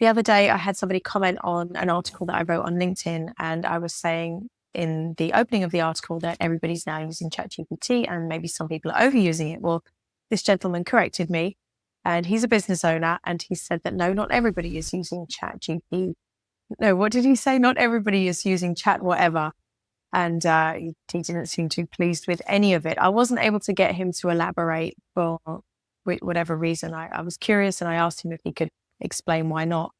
the other day I had somebody comment on an article that I wrote on LinkedIn, and I was saying in the opening of the article that everybody's now using ChatGPT and maybe some people are overusing it. Well, this gentleman corrected me, and he's a business owner, and he said that no, not everybody is using ChatGPT. No, what did he say? Not everybody is using chat whatever. And he didn't seem too pleased with any of it. I wasn't able to get him to elaborate for whatever reason. I was curious, and I asked him if he could explain why not,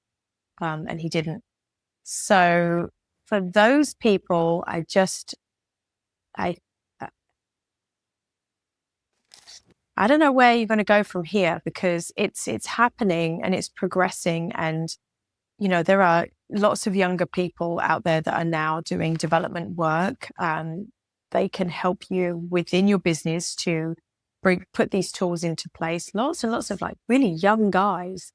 and he didn't. So for those people, I don't know where you're going to go from here, because it's happening and it's progressing, and there are lots of younger people out there that are now doing development work. They can help you within your business to put these tools into place. Lots and lots of like really young guys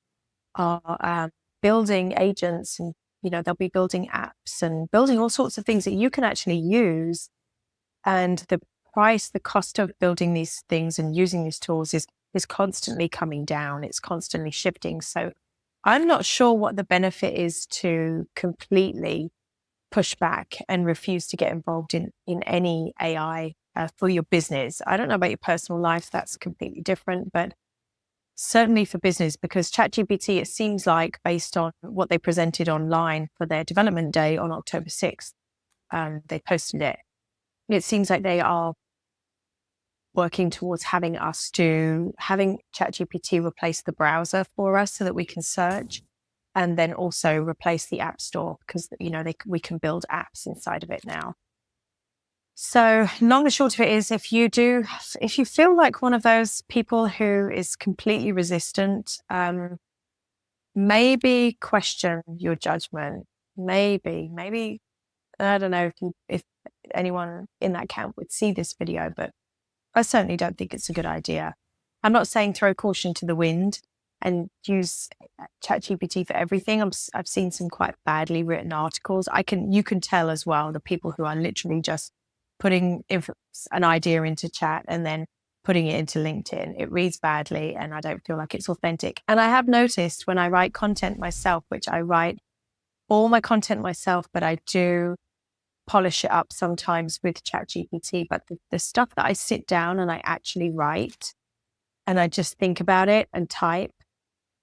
are building agents, and they'll be building apps and building all sorts of things that you can actually use. And the cost of building these things and using these tools is constantly coming down. It's constantly shifting. So I'm not sure what the benefit is to completely push back and refuse to get involved in any AI for your business. I don't know about your personal life. That's completely different, but certainly for business, because ChatGPT, it seems like, based on what they presented online for their development day on October 6th, they posted it. It seems like they are working towards having ChatGPT replace the browser for us so that we can search, and then also replace the App Store, because we can build apps inside of it now. So long and short of it is, if you feel like one of those people who is completely resistant, maybe question your judgment. Maybe I don't know if anyone in that camp would see this video, but I certainly don't think it's a good idea. I'm not saying throw caution to the wind and use ChatGPT for everything. I've seen some quite badly written articles. You can tell as well the people who are literally just putting an idea into chat and then putting it into LinkedIn. It reads badly, and I don't feel like it's authentic. And I have noticed when I write content myself, which I write all my content myself, but I do polish it up sometimes with ChatGPT. But the stuff that I sit down and I actually write, and I just think about it and type,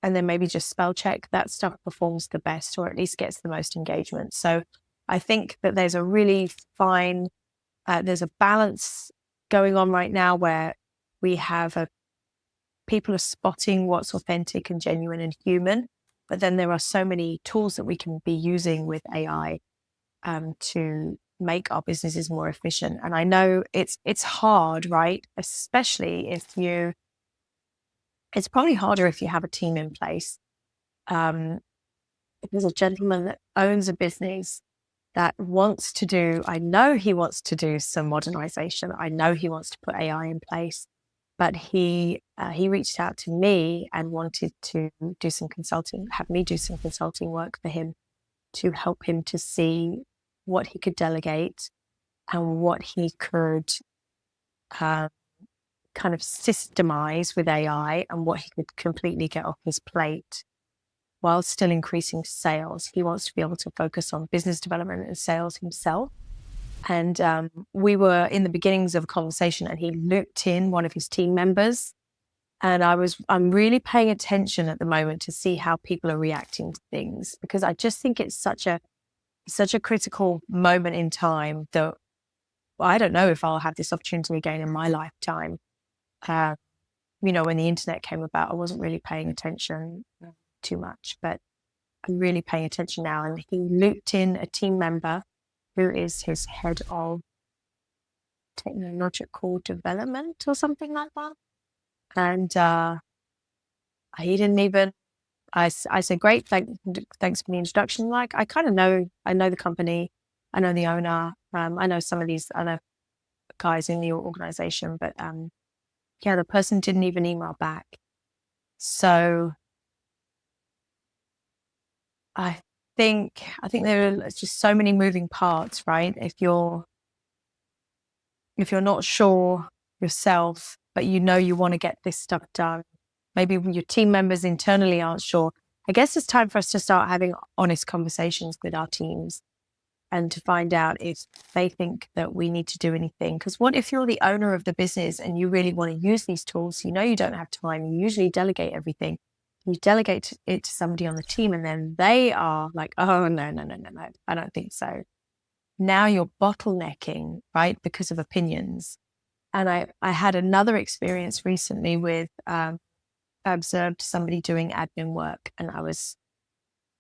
and then maybe just spell check, that stuff performs the best, or at least gets the most engagement. So I think that there's a really fine, there's a balance going on right now where we have people are spotting what's authentic and genuine and human, but then there are so many tools that we can be using with AI to make our businesses more efficient. And I know it's hard, right? Especially it's probably harder if you have a team in place. There's a gentleman that owns a business that I know he wants to do some modernization. I know he wants to put AI in place, but he reached out to me and wanted to do some consulting, have me do some consulting work for him to help him to see what he could delegate and what he could kind of systemize with AI, and what he could completely get off his plate while still increasing sales. He wants to be able to focus on business development and sales himself. And we were in the beginnings of a conversation, and he looped in one of his team members. And I'm really paying attention at the moment to see how people are reacting to things, because I just think it's such a critical moment in time that I don't know if I'll have this opportunity again in my lifetime. When the internet came about, I wasn't really paying attention too much, but I'm really paying attention now. And he looped in a team member who is his head of technological development or something like that. And he didn't even, I said, great, thanks for the introduction. Like, I kind of know the company, I know the owner, I know some of these other guys in the organization, but the person didn't even email back. So I think there are just so many moving parts, right? If you're not sure yourself, but you want to get this stuff done, maybe your team members internally aren't sure, I guess it's time for us to start having honest conversations with our teams and to find out if they think that we need to do anything. Because what if you're the owner of the business and you really want to use these tools? You know, you don't have time. You usually delegate everything. You delegate it to somebody on the team, and then they are like, oh, no, I don't think so. Now you're bottlenecking, right? Because of opinions. And I had another experience recently with, I observed somebody doing admin work, and I was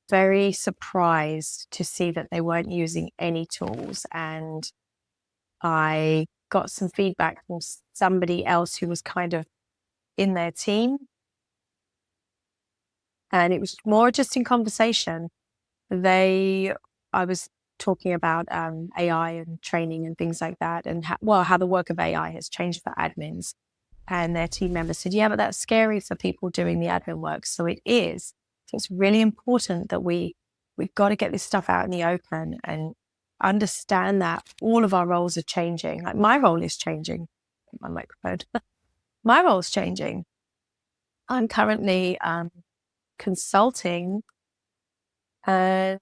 very surprised to see that they weren't using any tools. And I got some feedback from somebody else who was kind of in their team. And it was more just in conversation. I was talking about AI and training and things like that, and how the work of AI has changed for admins. And their team members said, yeah, but that's scary for people doing the admin work. So it is. So it's really important that we've got to get this stuff out in the open and understand that all of our roles are changing. Like my role is changing. My microphone. My role is changing. I'm currently consulting and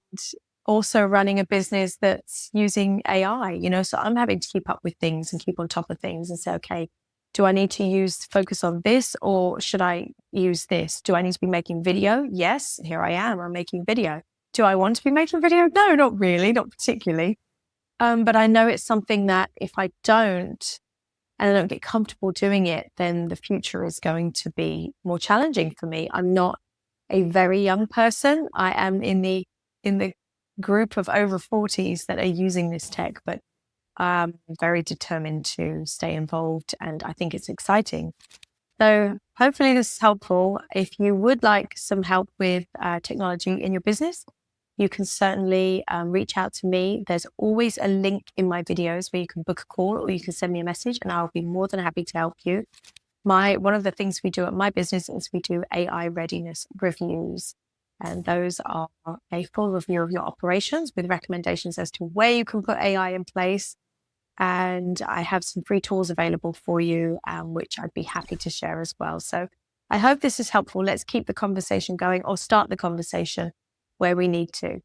also running a business that's using AI, so I'm having to keep up with things and keep on top of things and say, okay, do I need to focus on this, or should I use this? Do I need to be making video? Yes, here I am. I'm making video. Do I want to be making video? No, not really, not particularly. But I know it's something that if I don't, and I don't get comfortable doing it, then the future is going to be more challenging for me. I'm not a very young person. I am in the group of over 40s that are using this tech, but I'm very determined to stay involved, and I think it's exciting. So hopefully this is helpful. If you would like some help with technology in your business, you can certainly reach out to me. There's always a link in my videos where you can book a call or you can send me a message, and I'll be more than happy to help you. One of the things we do at my business is we do AI readiness reviews. And those are a full review of your operations with recommendations as to where you can put AI in place. And I have some free tools available for you, which I'd be happy to share as well. So I hope this is helpful. Let's keep the conversation going, or start the conversation where we need to.